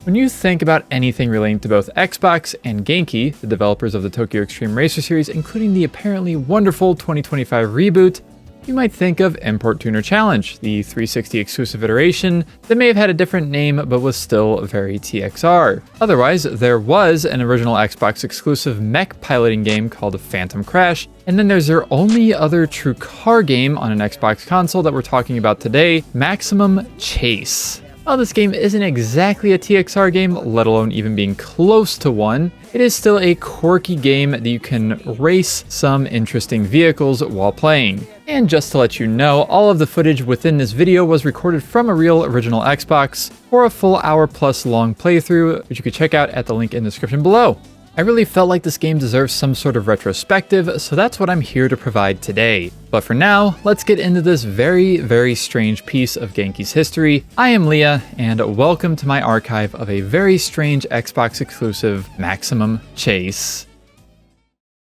When you think about anything relating to both Xbox and Genki, the developers of the Tokyo Xtreme Racer series, including the apparently wonderful 2025 reboot, you might think of Import Tuner Challenge, the 360 exclusive iteration that may have had a different name but was still very TXR. Otherwise, there was an original Xbox exclusive mech piloting game called Phantom Crash, and then there's their only other true car game on an Xbox console that we're talking about today, Maximum Chase. While this game isn't exactly a TXR game, let alone even being close to one, it is still a quirky game that you can race some interesting vehicles while playing. And just to let you know, all of the footage within this video was recorded from a real original Xbox for a full hour plus long playthrough, which you could check out at the link in the description below. I really felt like this game deserves some sort of retrospective, so that's what I'm here to provide today. But for now, let's get into this very, very strange piece of Genki's history. I am Leah, and welcome to my archive of a very strange Xbox exclusive, Maximum Chase.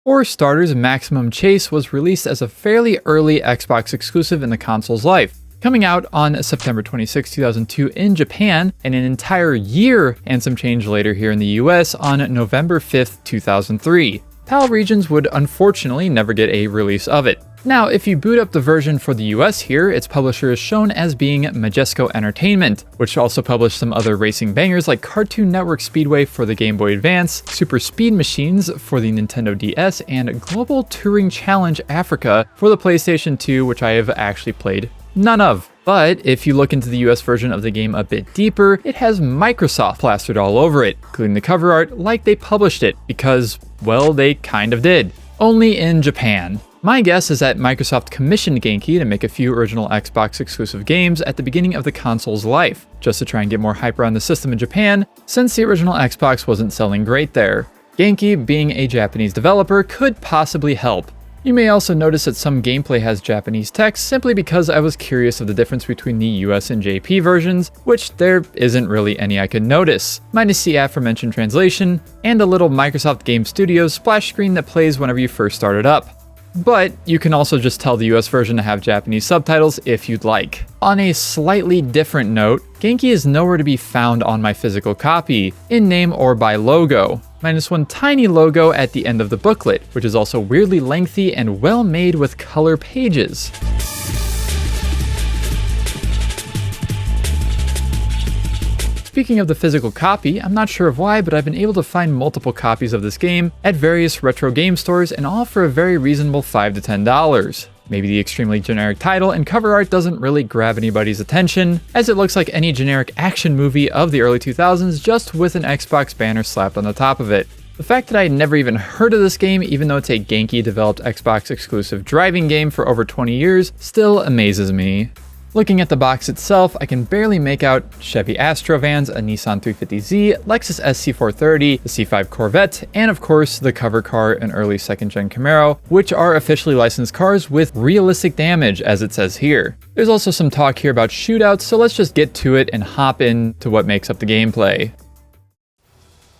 For starters, Maximum Chase was released as a fairly early Xbox exclusive in the console's life, coming out on September 26, 2002 in Japan, and an entire year and some change later here in the US on November 5th, 2003. PAL regions would unfortunately never get a release of it. Now, if you boot up the version for the US here, its publisher is shown as being Majesco Entertainment, which also published some other racing bangers like Cartoon Network Speedway for the Game Boy Advance, Super Speed Machines for the Nintendo DS, and Global Touring Challenge Africa for the PlayStation 2, which I have actually played none of. But if you look into the US version of the game a bit deeper, it has Microsoft plastered all over it, including the cover art like they published it, because, well, they kind of did. Only in Japan. My guess is that Microsoft commissioned Genki to make a few original Xbox exclusive games at the beginning of the console's life, just to try and get more hype around the system in Japan, since the original Xbox wasn't selling great there. Genki, being a Japanese developer, could possibly help. You may also notice that some gameplay has Japanese text simply because I was curious of the difference between the US and JP versions, which there isn't really any I could notice, minus the aforementioned translation, and a little Microsoft Game Studios splash screen that plays whenever you first start it up. But you can also just tell the US version to have Japanese subtitles if you'd like. On a slightly different note, Genki is nowhere to be found on my physical copy, in name or by logo, minus one tiny logo at the end of the booklet, which is also weirdly lengthy and well made with color pages. Speaking of the physical copy, I'm not sure of why, but I've been able to find multiple copies of this game at various retro game stores, and all for a very reasonable $5 to $10. Maybe the extremely generic title and cover art doesn't really grab anybody's attention, as it looks like any generic action movie of the early 2000s just with an Xbox banner slapped on the top of it. The fact that I had never even heard of this game, even though it's a Genki developed Xbox exclusive driving game for over 20 years, still amazes me. Looking at the box itself, I can barely make out Chevy Astro vans, a Nissan 350Z, Lexus SC430, the C5 Corvette, and of course the cover car, an early second-gen Camaro, which are officially licensed cars with realistic damage, as it says here. There's also some talk here about shootouts, so let's just get to it and hop into what makes up the gameplay.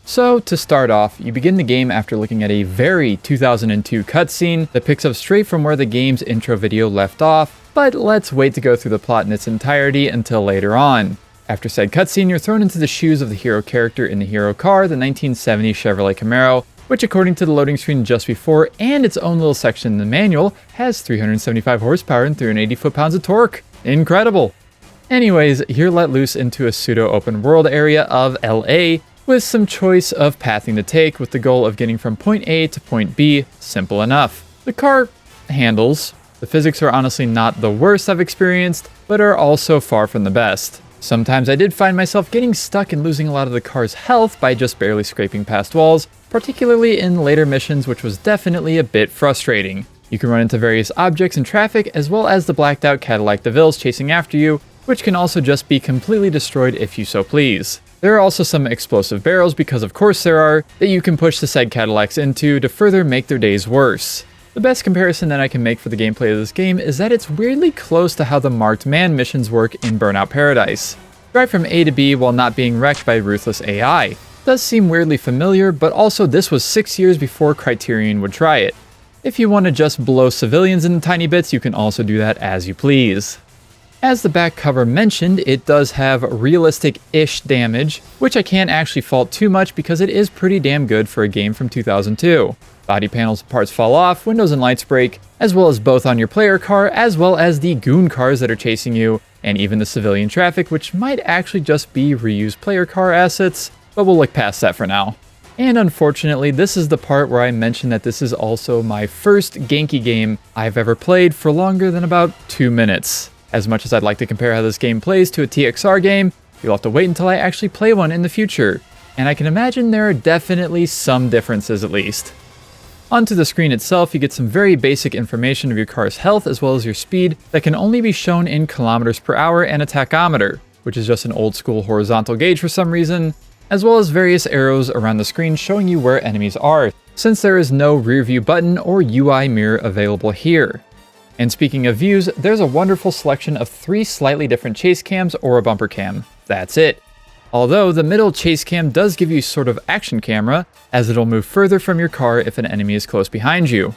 So, to start off, you begin the game after looking at a very 2002 cutscene that picks up straight from where the game's intro video left off, but let's wait to go through the plot in its entirety until later on. After said cutscene, you're thrown into the shoes of the hero character in the hero car, the 1970 Chevrolet Camaro, which according to the loading screen just before and its own little section in the manual, has 375 horsepower and 380 foot-pounds of torque. Incredible! Anyways, you're let loose into a pseudo-open world area of LA, with some choice of pathing to take with the goal of getting from point A to point B. Simple enough. The car handles. The physics are honestly not the worst I've experienced, but are also far from the best. Sometimes I did find myself getting stuck and losing a lot of the car's health by just barely scraping past walls, particularly in later missions, which was definitely a bit frustrating. You can run into various objects and traffic, as well as the blacked out Cadillac DeVille's chasing after you, which can also just be completely destroyed if you so please. There are also some explosive barrels, because of course there are, that you can push the said Cadillacs into to further make their days worse. The best comparison that I can make for the gameplay of this game is that it's weirdly close to how the Marked Man missions work in Burnout Paradise. Drive from A to B while not being wrecked by ruthless AI. Does seem weirdly familiar, but also this was 6 years before Criterion would try it. If you want to just blow civilians into tiny bits, you can also do that as you please. As the back cover mentioned, it does have realistic-ish damage, which I can't actually fault too much because it is pretty damn good for a game from 2002. Body panels and parts fall off, windows and lights break, as well as both on your player car, as well as the goon cars that are chasing you, and even the civilian traffic, which might actually just be reused player car assets, but we'll look past that for now. And unfortunately, this is the part where I mentioned that this is also my first Genki game I've ever played for longer than about 2 minutes. As much as I'd like to compare how this game plays to a TXR game, you'll have to wait until I actually play one in the future. And I can imagine there are definitely some differences at least. Onto the screen itself, you get some very basic information of your car's health as well as your speed that can only be shown in kilometers per hour and a tachometer, which is just an old school horizontal gauge for some reason, as well as various arrows around the screen showing you where enemies are, since there is no rear view button or UI mirror available here. And speaking of views, there's a wonderful selection of 3 slightly different chase cams or a bumper cam. That's it. Although the middle chase cam does give you sort of action camera, as it'll move further from your car if an enemy is close behind you.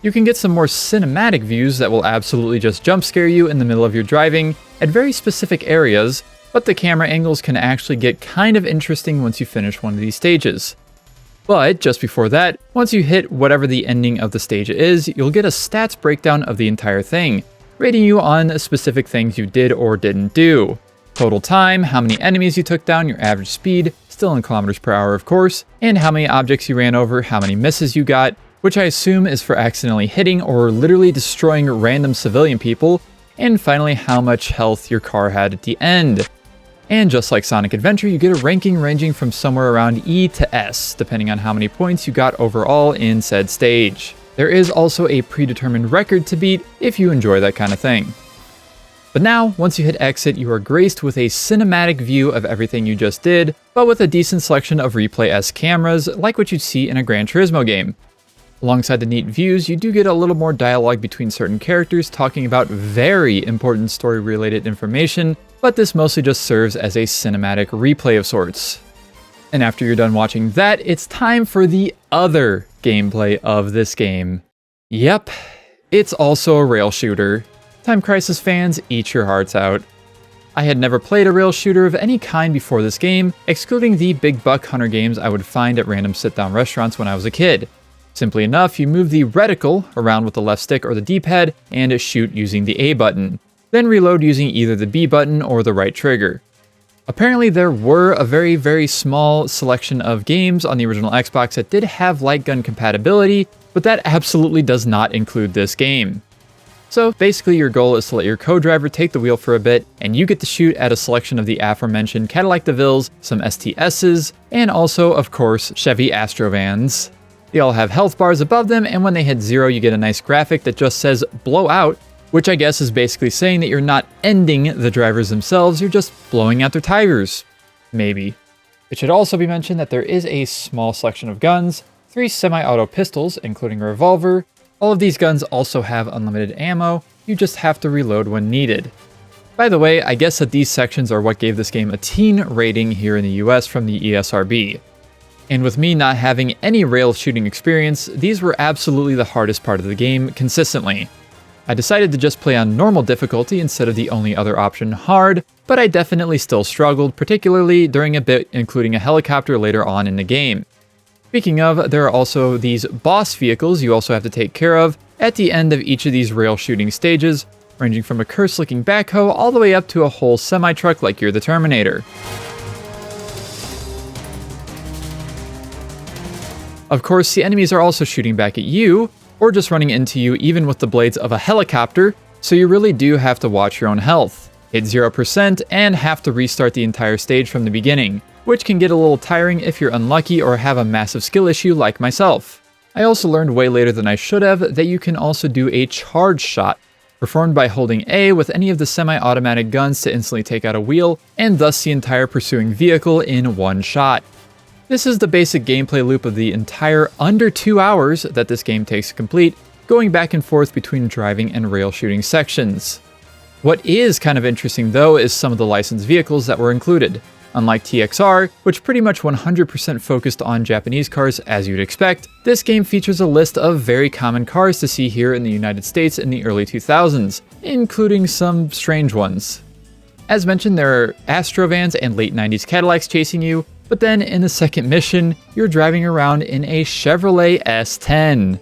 You can get some more cinematic views that will absolutely just jump scare you in the middle of your driving at very specific areas, but the camera angles can actually get kind of interesting once you finish one of these stages. But just before that, once you hit whatever the ending of the stage is, you'll get a stats breakdown of the entire thing, rating you on specific things you did or didn't do. Total time, how many enemies you took down, your average speed, still in kilometers per hour of course, and how many objects you ran over, how many misses you got, which I assume is for accidentally hitting or literally destroying random civilian people, and finally how much health your car had at the end. And just like Sonic Adventure, you get a ranking ranging from somewhere around E to S, depending on how many points you got overall in said stage. There is also a predetermined record to beat if you enjoy that kind of thing. But now, once you hit exit, you are graced with a cinematic view of everything you just did, but with a decent selection of replay-esque cameras, like what you'd see in a Gran Turismo game. Alongside the neat views, you do get a little more dialogue between certain characters talking about very important story-related information, but this mostly just serves as a cinematic replay of sorts. And after you're done watching that, it's time for the other gameplay of this game. Yep, it's also a rail shooter. Time Crisis fans, eat your hearts out. I had never played a rail shooter of any kind before this game, excluding the big buck hunter games I would find at random sit-down restaurants when I was a kid. Simply enough, you move the reticle around with the left stick or the D-pad and shoot using the A button, then reload using either the B button or the right trigger. Apparently there were a very small selection of games on the original Xbox that did have light gun compatibility, but that absolutely does not include this game. So basically your goal is to let your co-driver take the wheel for a bit, and you get to shoot at a selection of the aforementioned Cadillac DeVilles, some STSs, and also, of course, Chevy Astrovans. They all have health bars above them, and when they hit 0 you get a nice graphic that just says blow out, which I guess is basically saying that you're not ending the drivers themselves, you're just blowing out their tires. Maybe. It should also be mentioned that there is a small selection of guns, 3 semi-auto pistols, including a revolver. All of these guns also have unlimited ammo, you just have to reload when needed. By the way, I guess that these sections are what gave this game a teen rating here in the US from the ESRB. And with me not having any rail shooting experience, these were absolutely the hardest part of the game consistently. I decided to just play on normal difficulty instead of the only other option, hard, but I definitely still struggled, particularly during a bit including a helicopter later on in the game. Speaking of, there are also these boss vehicles you also have to take care of at the end of each of these rail shooting stages, ranging from a curse-looking backhoe all the way up to a whole semi-truck like you're the Terminator. Of course, the enemies are also shooting back at you, or just running into you even with the blades of a helicopter, so you really do have to watch your own health. Hit 0% and have to restart the entire stage from the beginning, which can get a little tiring if you're unlucky or have a massive skill issue like myself. I also learned way later than I should have that you can also do a charge shot, performed by holding A with any of the semi-automatic guns to instantly take out a wheel, and thus the entire pursuing vehicle in one shot. This is the basic gameplay loop of the entire under 2 hours that this game takes to complete, going back and forth between driving and rail shooting sections. What is kind of interesting though is some of the licensed vehicles that were included. Unlike TXR, which pretty much 100% focused on Japanese cars as you'd expect, this game features a list of very common cars to see here in the United States in the early 2000s, including some strange ones. As mentioned, there are Astrovans and late 90s Cadillacs chasing you, but then in the second mission, you're driving around in a Chevrolet S10.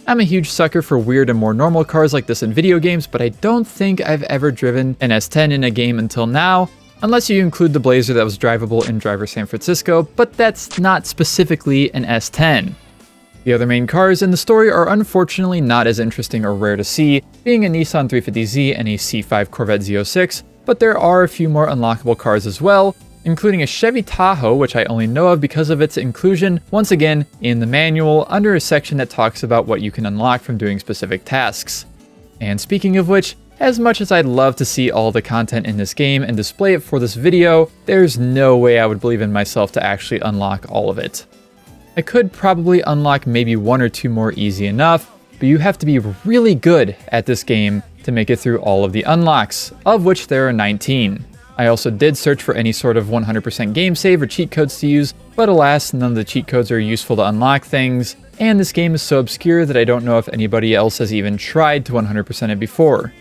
I'm a huge sucker for weird and more normal cars like this in video games, but I don't think I've ever driven an S10 in a game until now, unless you include the Blazer that was drivable in Driver San Francisco, but that's not specifically an S10. The other main cars in the story are unfortunately not as interesting or rare to see, being a Nissan 350Z and a C5 Corvette Z06, but there are a few more unlockable cars as well, including a Chevy Tahoe, which I only know of because of its inclusion, once again, in the manual under a section that talks about what you can unlock from doing specific tasks. And speaking of which, as much as I'd love to see all the content in this game and display it for this video, there's no way I would believe in myself to actually unlock all of it. I could probably unlock maybe one or two more easy enough, but you have to be really good at this game to make it through all of the unlocks, of which there are 19. I also did search for any sort of 100% game save or cheat codes to use, but alas, none of the cheat codes are useful to unlock things, and this game is so obscure that I don't know if anybody else has even tried to 100% it before.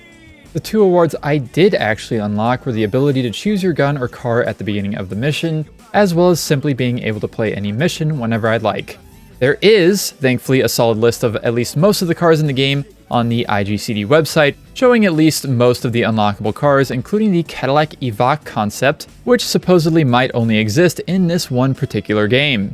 The two awards I did actually unlock were the ability to choose your gun or car at the beginning of the mission, as well as simply being able to play any mission whenever I'd like. There is, thankfully, a solid list of at least most of the cars in the game on the IGCD website, showing at least most of the unlockable cars, including the Cadillac Evoque concept, which supposedly might only exist in this one particular game.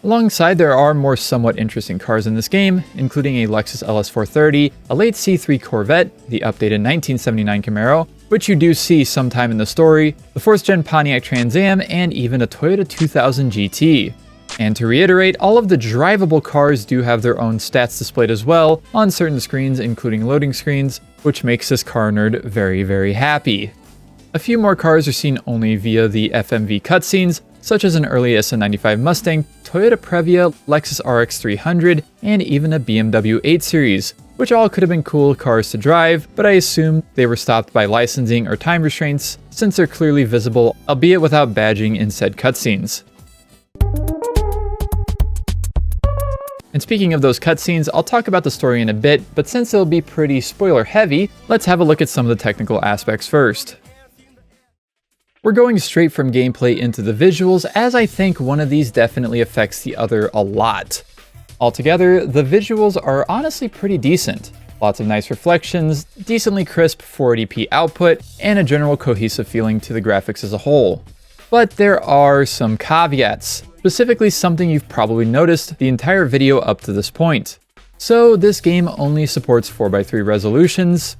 Alongside, there are more somewhat interesting cars in this game, including a Lexus LS430, a late C3 Corvette, the updated 1979 Camaro, which you do see sometime in the story, the 4th Gen Pontiac Trans Am, and even a Toyota 2000 GT. And to reiterate, all of the drivable cars do have their own stats displayed as well on certain screens, including loading screens, which makes this car nerd very, very happy. A few more cars are seen only via the FMV cutscenes, such as an early SN95 Mustang, Toyota Previa, Lexus RX 300, and even a BMW 8 Series, which all could have been cool cars to drive, but I assume they were stopped by licensing or time restraints, since they're clearly visible, albeit without badging in said cutscenes. And speaking of those cutscenes, I'll talk about the story in a bit, but since it'll be pretty spoiler heavy, let's have a look at some of the technical aspects first. We're going straight from gameplay into the visuals, as I think one of these definitely affects the other a lot. Altogether, the visuals are honestly pretty decent. Lots of nice reflections, decently crisp 480p output, and a general cohesive feeling to the graphics as a whole. But there are some caveats. Specifically something you've probably noticed the entire video up to this point. So this game only supports 4:3 resolutions,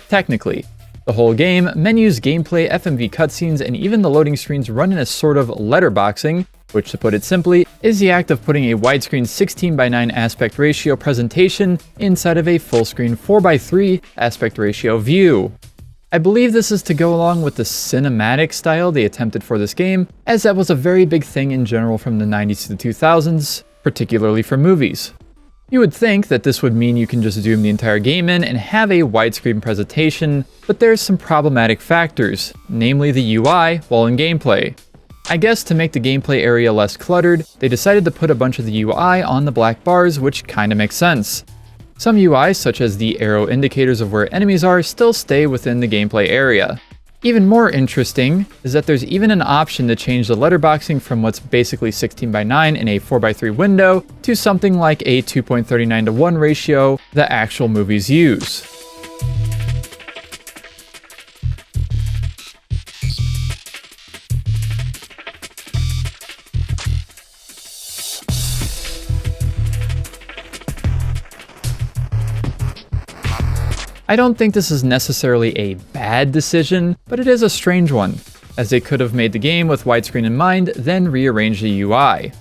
technically. The whole game, menus, gameplay, FMV cutscenes, and even the loading screens run in a sort of letterboxing, which to put it simply, is the act of putting a widescreen 16:9 aspect ratio presentation inside of a full screen 4:3 aspect ratio view. I believe this is to go along with the cinematic style they attempted for this game, as that was a very big thing in general from the 90s to the 2000s, particularly for movies. You would think that this would mean you can just zoom the entire game in and have a widescreen presentation, but there's some problematic factors, namely the UI while in gameplay. I guess to make the gameplay area less cluttered, they decided to put a bunch of the UI on the black bars, which kinda makes sense. Some UIs, such as the arrow indicators of where enemies are, still stay within the gameplay area. Even more interesting is that there's even an option to change the letterboxing from what's basically 16:9 in a 4:3 window to something like a 2.39:1 ratio the actual movies use. I don't think this is necessarily a bad decision, but it is a strange one, as they could have made the game with widescreen in mind, then rearranged the UI.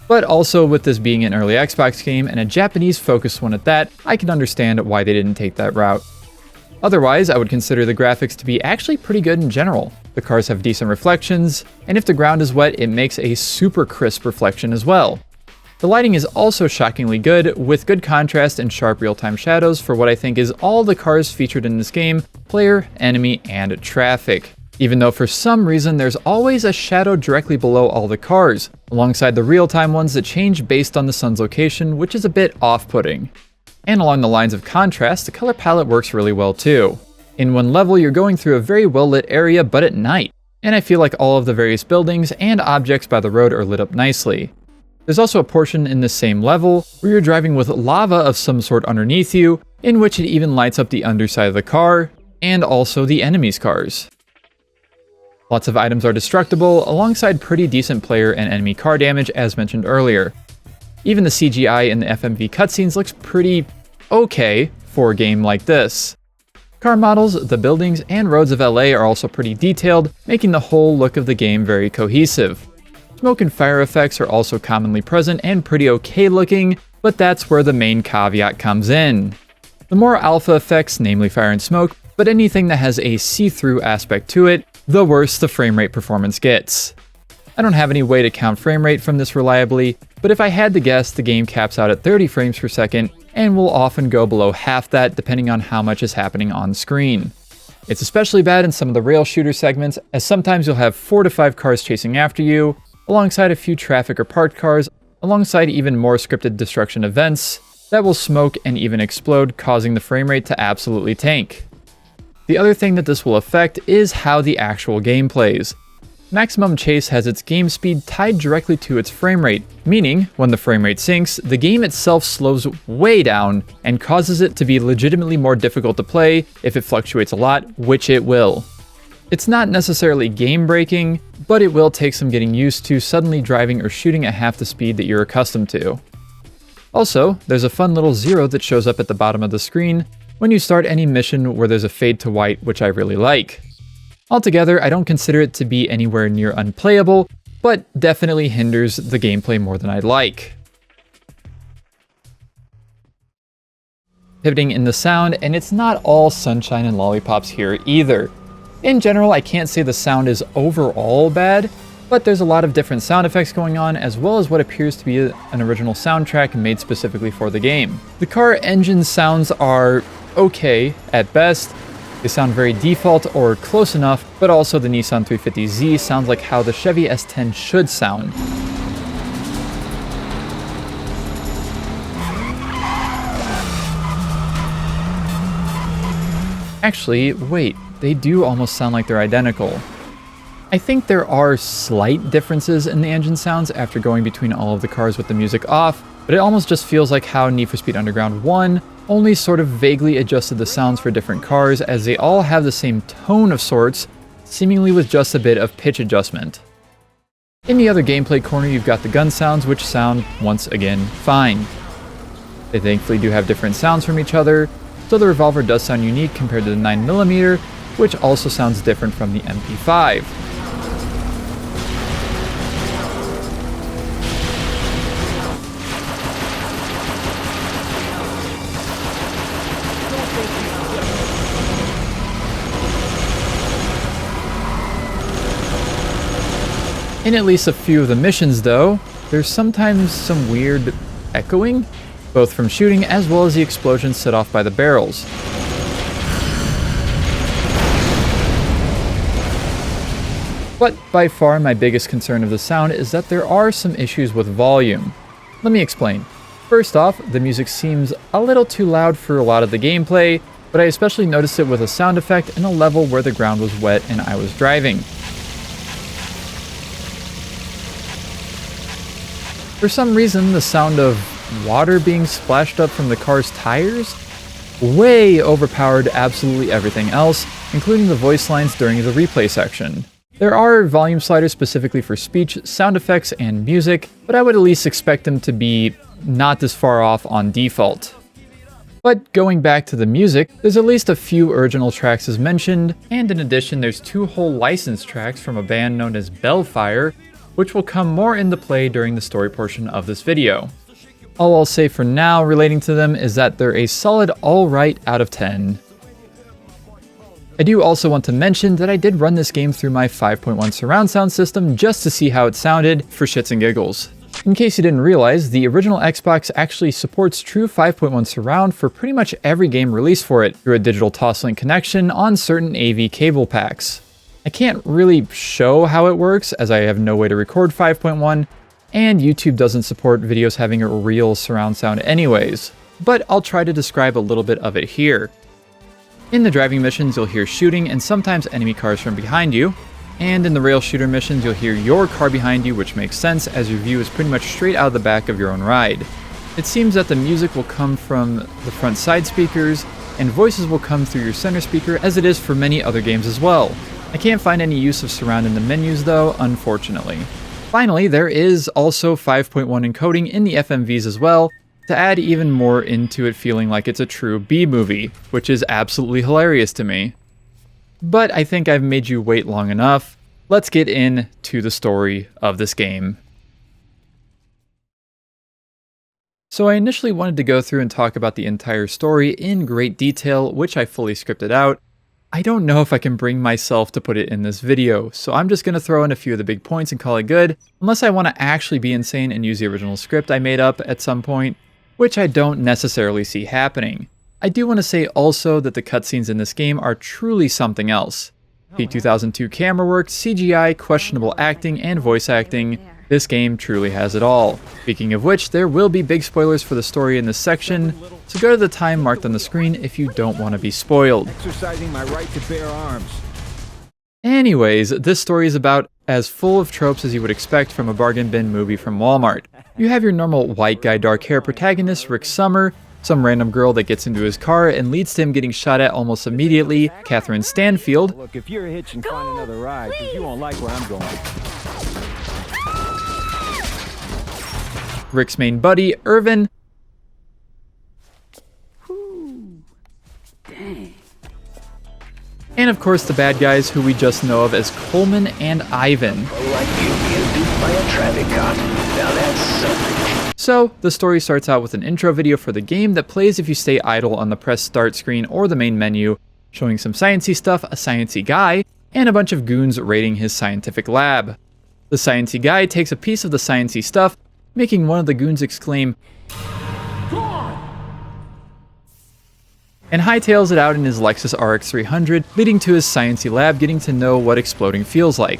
But also with this being an early Xbox game and a Japanese focused one at that, I can understand why they didn't take that route. Otherwise, I would consider the graphics to be actually pretty good in general. The cars have decent reflections, and if the ground is wet, it makes a super crisp reflection as well. The lighting is also shockingly good, with good contrast and sharp real-time shadows for what I think is all the cars featured in this game, player, enemy, and traffic. Even though for some reason there's always a shadow directly below all the cars, alongside the real-time ones that change based on the sun's location, which is a bit off-putting. And along the lines of contrast, the color palette works really well too. In one level, you're going through a very well lit area, but at night, and I feel like all of the various buildings and objects by the road are lit up nicely. There's also a portion in the same level where you're driving with lava of some sort underneath you, in which it even lights up the underside of the car, and also the enemies' cars. Lots of items are destructible, alongside pretty decent player and enemy car damage as mentioned earlier. Even the CGI in the FMV cutscenes looks pretty okay for a game like this. Car models, the buildings, and roads of LA are also pretty detailed, making the whole look of the game very cohesive. Smoke and fire effects are also commonly present and pretty okay looking, but that's where the main caveat comes in. The more alpha effects, namely fire and smoke, but anything that has a see-through aspect to it, the worse the frame rate performance gets. I don't have any way to count frame rate from this reliably, but if I had to guess, the game caps out at 30 frames per second and will often go below half that depending on how much is happening on screen. It's especially bad in some of the rail shooter segments, as sometimes you'll have 4 to 5 cars chasing after you, alongside a few traffic or parked cars, alongside even more scripted destruction events that will smoke and even explode, causing the frame rate to absolutely tank. The other thing that this will affect is how the actual game plays. Maximum Chase has its game speed tied directly to its frame rate, meaning when the frame rate sinks, the game itself slows way down and causes it to be legitimately more difficult to play if it fluctuates a lot, which it will. It's not necessarily game breaking, but it will take some getting used to suddenly driving or shooting at half the speed that you're accustomed to. Also, there's a fun little zero that shows up at the bottom of the screen when you start any mission where there's a fade to white, which I really like. Altogether, I don't consider it to be anywhere near unplayable, but definitely hinders the gameplay more than I'd like. Pivoting in the sound, and it's not all sunshine and lollipops here either. In general, I can't say the sound is overall bad, but there's a lot of different sound effects going on, as well as what appears to be an original soundtrack made specifically for the game. The car engine sounds are okay at best. They sound very default or close enough, but also the Nissan 350Z sounds like how the Chevy S10 should sound. Actually, wait, they do almost sound like they're identical. I think there are slight differences in the engine sounds after going between all of the cars with the music off, but it almost just feels like how Need for Speed Underground 1 only sort of vaguely adjusted the sounds for different cars, as they all have the same tone of sorts, seemingly with just a bit of pitch adjustment. In the other gameplay corner, you've got the gun sounds, which sound, once again, fine. They thankfully do have different sounds from each other, so the revolver does sound unique compared to the 9mm, which also sounds different from the MP5. In at least a few of the missions though, there's sometimes some weird echoing, both from shooting as well as the explosions set off by the barrels. But by far my biggest concern of the sound is that there are some issues with volume. Let me explain. First off, the music seems a little too loud for a lot of the gameplay, but I especially noticed it with a sound effect in a level where the ground was wet and I was driving. For some reason, the sound of water being splashed up from the car's tires way overpowered absolutely everything else, including the voice lines during the replay section. There are volume sliders specifically for speech, sound effects, and music, but I would at least expect them to be not this far off on default. But going back to the music, there's at least a few original tracks as mentioned, and in addition there's 2 whole licensed tracks from a band known as Bellfire, which will come more into play during the story portion of this video. All I'll say for now relating to them is that they're a solid alright out of 10. I do also want to mention that I did run this game through my 5.1 surround sound system just to see how it sounded for shits and giggles. In case you didn't realize, the original Xbox actually supports true 5.1 surround for pretty much every game released for it through a digital toslink connection on certain AV cable packs. I can't really show how it works as I have no way to record 5.1, and YouTube doesn't support videos having a real surround sound anyways, but I'll try to describe a little bit of it here. In the driving missions, you'll hear shooting and sometimes enemy cars from behind you. And in the rail shooter missions, you'll hear your car behind you, which makes sense as your view is pretty much straight out of the back of your own ride. It seems that the music will come from the front side speakers, and voices will come through your center speaker as it is for many other games as well. I can't find any use of surround in the menus though, unfortunately. Finally, there is also 5.1 encoding in the FMVs as well, to add even more into it feeling like it's a true B-movie, which is absolutely hilarious to me. But I think I've made you wait long enough. Let's get into the story of this game. So I initially wanted to go through and talk about the entire story in great detail, which I fully scripted out. I don't know if I can bring myself to put it in this video, so I'm just going to throw in a few of the big points and call it good, unless I want to actually be insane and use the original script I made up at some point, which I don't necessarily see happening. I do want to say also that the cutscenes in this game are truly something else. Peak 2002 camera work, CGI, questionable acting, and voice acting. This game truly has it all. Speaking of which, there will be big spoilers for the story in this section, so go to the time marked on the screen if you don't want to be spoiled. Exercising my right to bear arms. Anyways, this story is about as full of tropes as you would expect from a bargain bin movie from Walmart. You have your normal white guy dark hair protagonist, Rick Summer, some random girl that gets into his car and leads to him getting shot at almost immediately, Catherine Stanfield. Look, if you're hitching, find another ride, because you won't like where I'm going. Rick's main buddy, Irvin. Dang. And of course the bad guys who we just know of as Coleman and Ivan. Like you being duped by a traffic cop. Now that's something. So, the story starts out with an intro video for the game that plays if you stay idle on the press start screen or the main menu, showing some sciencey stuff, a sciencey guy, and a bunch of goons raiding his scientific lab. The sciencey guy takes a piece of the sciencey stuff, making one of the goons exclaim, and hightails it out in his Lexus RX 300, leading to his sciencey lab getting to know what exploding feels like.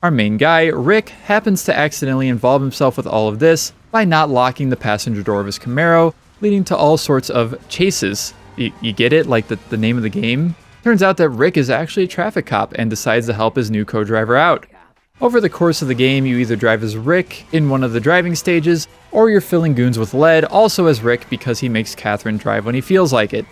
Our main guy, Rick, happens to accidentally involve himself with all of this by not locking the passenger door of his Camaro, leading to all sorts of chases. You get it? Like the name of the game? Turns out that Rick is actually a traffic cop and decides to help his new co-driver out. Over the course of the game, you either drive as Rick in one of the driving stages, or you're filling goons with lead, also as Rick because he makes Catherine drive when he feels like it.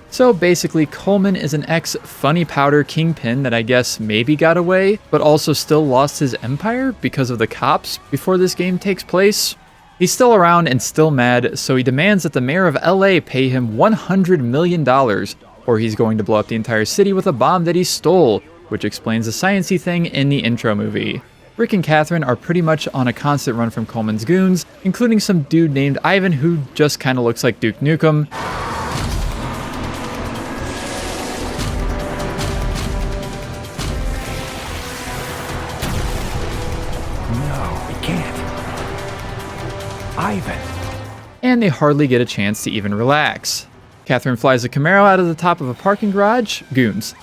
So basically, Coleman is an ex-funny powder kingpin that I guess maybe got away, but also still lost his empire because of the cops before this game takes place. He's still around and still mad, so he demands that the mayor of LA pay him $100 million, or he's going to blow up the entire city with a bomb that he stole, which explains the sciencey thing in the intro movie. Rick and Catherine are pretty much on a constant run from Coleman's goons, including some dude named Ivan who just kinda looks like Duke Nukem. Ivan. And they hardly get a chance to even relax. Catherine flies a Camaro out of the top of a parking garage. Goons.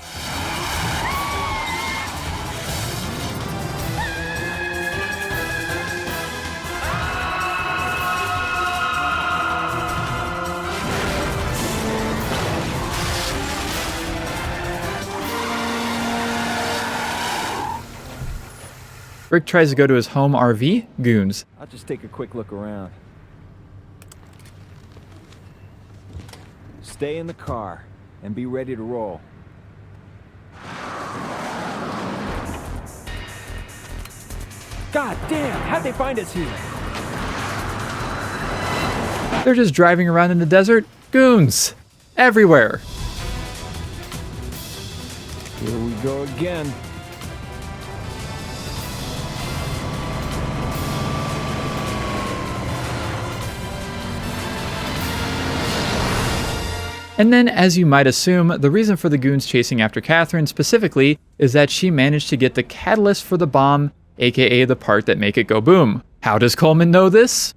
Rick tries to go to his home RV. Goons. I'll just take a quick look around. Stay in the car and be ready to roll. God damn, how'd they find us here? They're just driving around in the desert. Goons. Everywhere. Here we go again. And then, as you might assume, the reason for the goons chasing after Catherine specifically is that she managed to get the catalyst for the bomb, aka the part that make it go boom. How does Coleman know this?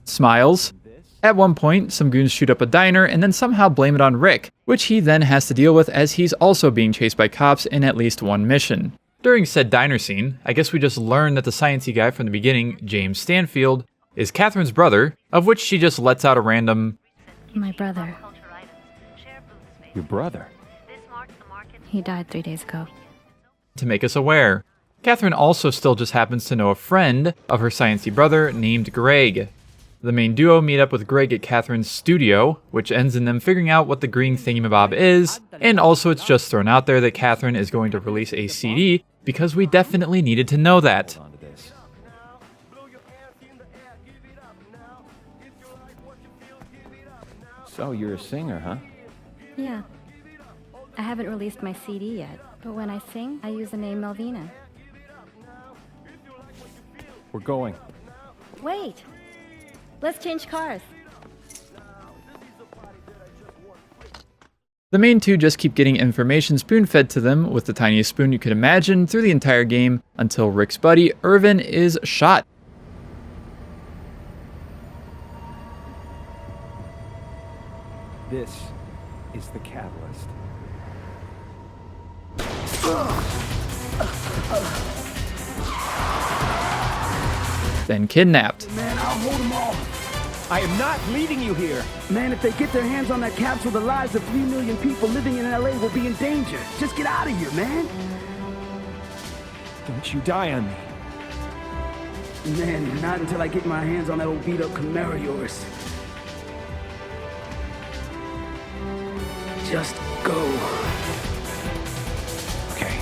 Smiles. At one point, some goons shoot up a diner and then somehow blame it on Rick, which he then has to deal with as he's also being chased by cops in at least one mission. During said diner scene, I guess we just learned that the sciencey guy from the beginning, James Stanfield, is Catherine's brother, of which she just lets out a random, My brother. Your brother? He died 3 days ago. to make us aware. Catherine also still just happens to know a friend of her sciencey brother named Greg. The main duo meet up with Greg at Catherine's studio, which ends in them figuring out what the green thingamabob is, and also it's just thrown out there that Catherine is going to release a CD, because we definitely needed to know that. Onto this. So you're a singer, huh? Yeah. I haven't released my CD yet, but when I sing, I use the name Melvina. We're going. Wait! Let's change cars. The main two just keep getting information spoon-fed to them with the tiniest spoon you could imagine through the entire game until Rick's buddy, Irvin, is shot. This is the catalyst. Then kidnapped. Man, I'll hold them all. I am not leaving you here. Man, if they get their hands on that capsule, the lives of 3 million people living in LA will be in danger. Just get out of here, man. Don't you die on me. Man, not until I get my hands on that old beat-up Camaro of yours. Just go. Okay.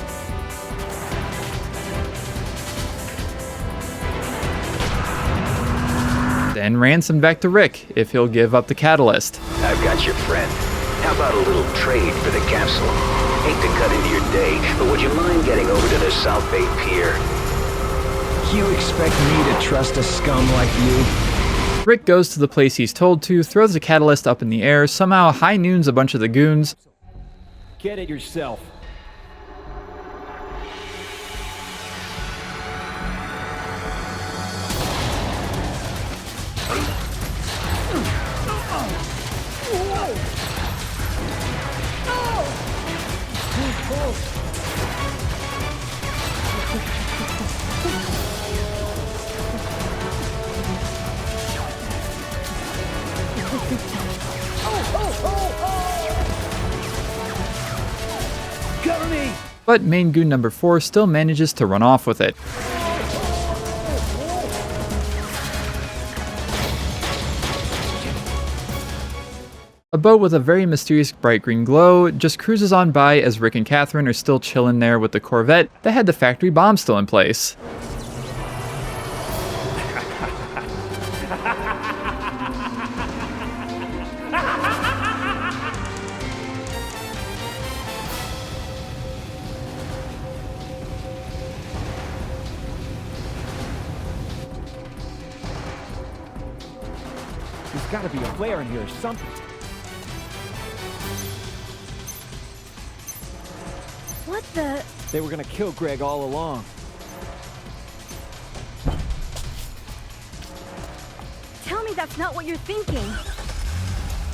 Then ransom back to Rick if he'll give up the catalyst. I've got your friend. How about a little trade for the capsule? Hate to cut into your day, but would you mind getting over to the South Bay Pier? You expect me to trust a scum like you? Rick goes to the place he's told to, throws the catalyst up in the air, somehow high noons a bunch of the goons, Get it yourself. Cover me! but main goon number 4 still manages to run off with it. A boat with a very mysterious bright green glow just cruises on by as Rick and Catherine are still chilling there with the Corvette that had the factory bomb still in place. There's gotta be a flare in here or something. What the? They were gonna kill Greg all along. Tell me that's not what you're thinking.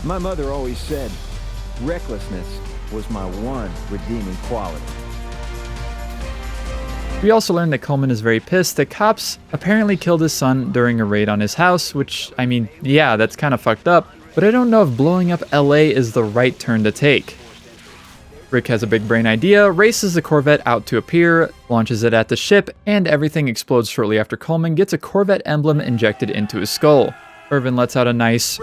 My mother always said, recklessness was my one redeeming quality. We also learned that Coleman is very pissed that cops apparently killed his son during a raid on his house, which, I mean, yeah, that's kind of fucked up, but I don't know if blowing up LA is the right turn to take. Rick has a big brain idea, races the Corvette out to a pier, launches it at the ship, and everything explodes shortly after Coleman gets a Corvette emblem injected into his skull. Irvin lets out a nice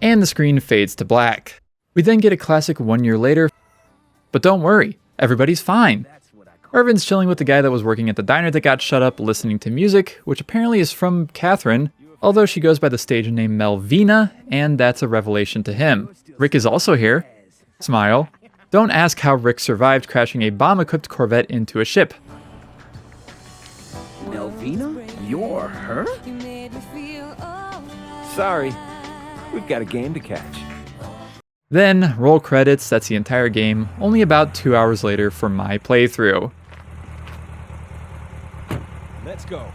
and the screen fades to black. We then get a classic 1 year later, but don't worry, everybody's fine. Irvin's chilling with the guy that was working at the diner that got shut up listening to music, which apparently is from Catherine, although she goes by the stage name Melvina, and that's a revelation to him. Rick is also here. Smile. Don't ask how Rick survived crashing a bomb-equipped Corvette into a ship. Melvina? You're her? Sorry, we've got a game to catch. Then, roll credits, that's the entire game, only about 2 hours later for my playthrough. Let's go.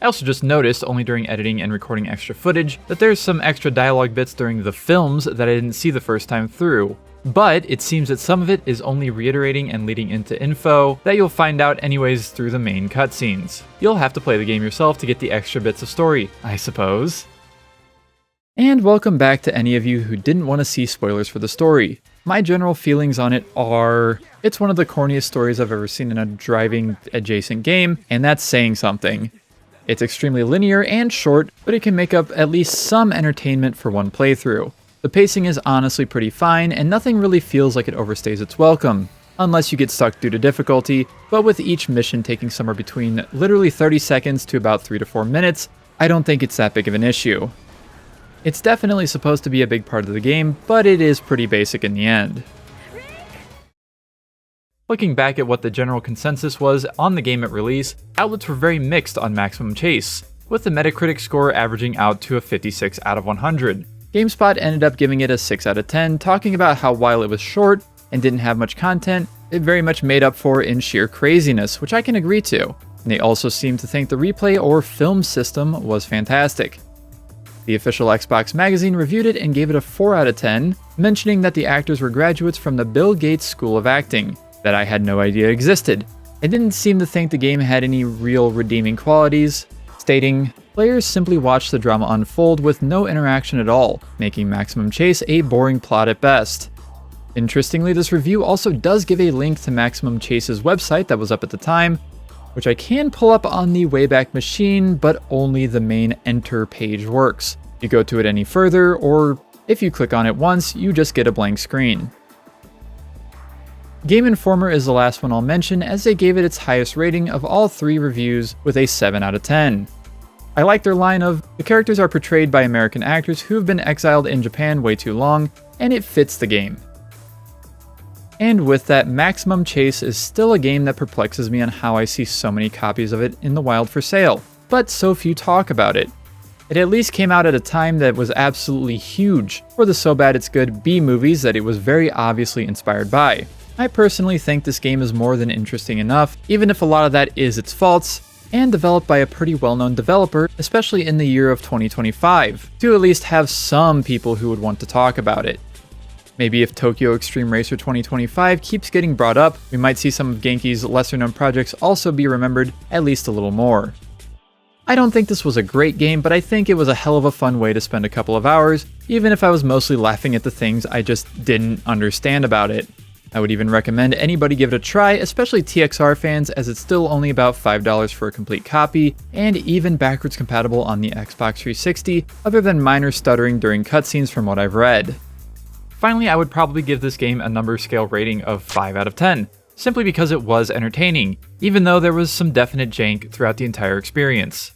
I also just noticed, only during editing and recording extra footage, that there's some extra dialogue bits during the films that I didn't see the first time through. But it seems that some of it is only reiterating and leading into info that you'll find out anyways through the main cutscenes. You'll have to play the game yourself to get the extra bits of story, I suppose. And welcome back to any of you who didn't want to see spoilers for the story. My general feelings on it are, it's one of the corniest stories I've ever seen in a driving adjacent game, and that's saying something. It's extremely linear and short, but it can make up at least some entertainment for one playthrough. The pacing is honestly pretty fine, and nothing really feels like it overstays its welcome, unless you get stuck due to difficulty, but with each mission taking somewhere between literally 30 seconds to about 3 to 4 minutes, I don't think it's that big of an issue. It's definitely supposed to be a big part of the game, but it is pretty basic in the end. Looking back at what the general consensus was on the game at release, outlets were very mixed on Maximum Chase, with the Metacritic score averaging out to a 56 out of 100. GameSpot ended up giving it a 6 out of 10, talking about how while it was short and didn't have much content, it very much made up for in sheer craziness, which I can agree to. And they also seemed to think the replay or film system was fantastic. The official Xbox magazine reviewed it and gave it a 4 out of 10, mentioning that the actors were graduates from the Bill Gates School of Acting, that I had no idea existed. It didn't seem to think the game had any real redeeming qualities, stating, "Players simply watch the drama unfold with no interaction at all, making Maximum Chase a boring plot at best." Interestingly, this review also does give a link to Maximum Chase's website that was up at the time, which I can pull up on the Wayback Machine, but only the main enter page works. You go to it any further, or if you click on it once, you just get a blank screen. Game Informer is the last one I'll mention, as they gave it its highest rating of all 3 reviews with a 7 out of 10. I like their line of, "The characters are portrayed by American actors who have been exiled in Japan way too long, and it fits the game." And with that, Maximum Chase is still a game that perplexes me on how I see so many copies of it in the wild for sale, but so few talk about it. It at least came out at a time that was absolutely huge for the so bad it's good B movies that it was very obviously inspired by. I personally think this game is more than interesting enough, even if a lot of that is its faults, and developed by a pretty well-known developer, especially in the year of 2025, to at least have some people who would want to talk about it. Maybe if Tokyo Xtreme Racer 2025 keeps getting brought up, we might see some of Genki's lesser-known projects also be remembered at least a little more. I don't think this was a great game, but I think it was a hell of a fun way to spend a couple of hours, even if I was mostly laughing at the things I just didn't understand about it. I would even recommend anybody give it a try, especially TXR fans, as it's still only about $5 for a complete copy, and even backwards compatible on the Xbox 360, other than minor stuttering during cutscenes from what I've read. Finally, I would probably give this game a number scale rating of 5 out of 10, simply because it was entertaining, even though there was some definite jank throughout the entire experience.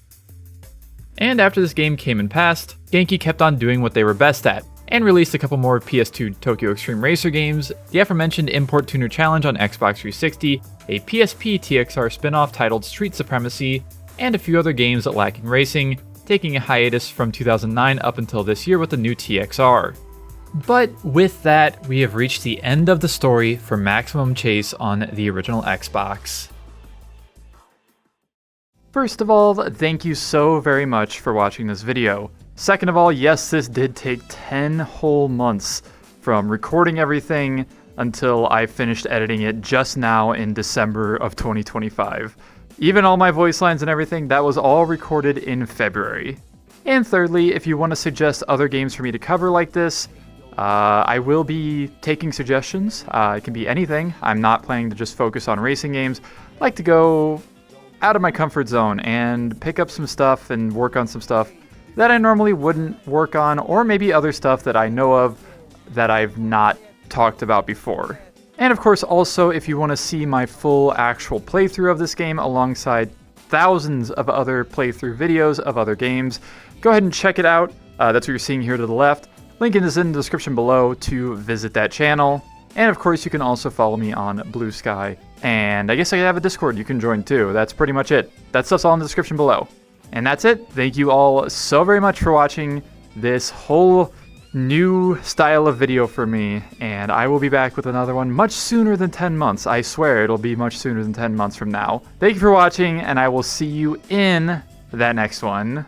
And after this game came and passed, Genki kept on doing what they were best at, and released a couple more PS2 Tokyo Xtreme Racer games, the aforementioned Import Tuner Challenge on Xbox 360, a PSP TXR spin-off titled Street Supremacy, and a few other games lacking racing, taking a hiatus from 2009 up until this year with the new TXR. But with that, we have reached the end of the story for Maximum Chase on the original Xbox. First of all, thank you so very much for watching this video. Second of all, yes, this did take 10 whole months from recording everything until I finished editing it just now in December of 2025. Even all my voice lines and everything, that was all recorded in February. And thirdly, if you want to suggest other games for me to cover like this, I will be taking suggestions. It can be anything. I'm not planning to just focus on racing games. I like to go out of my comfort zone and pick up some stuff and work on some stuff that I normally wouldn't work on, or maybe other stuff that I know of that I've not talked about before. And of course, also, if you want to see my full actual playthrough of this game alongside thousands of other playthrough videos of other games, go ahead and check it out. That's what you're seeing here to the left. Link is in the description below to visit that channel. And of course, you can also follow me on Blue Sky. And I guess I have a Discord you can join too. That's pretty much it. That stuff's all in the description below. And that's it. Thank you all so very much for watching this whole new style of video for me, and I will be back with another one much sooner than 10 months. I swear it'll be much sooner than 10 months from now. Thank you for watching, and I will see you in that next one.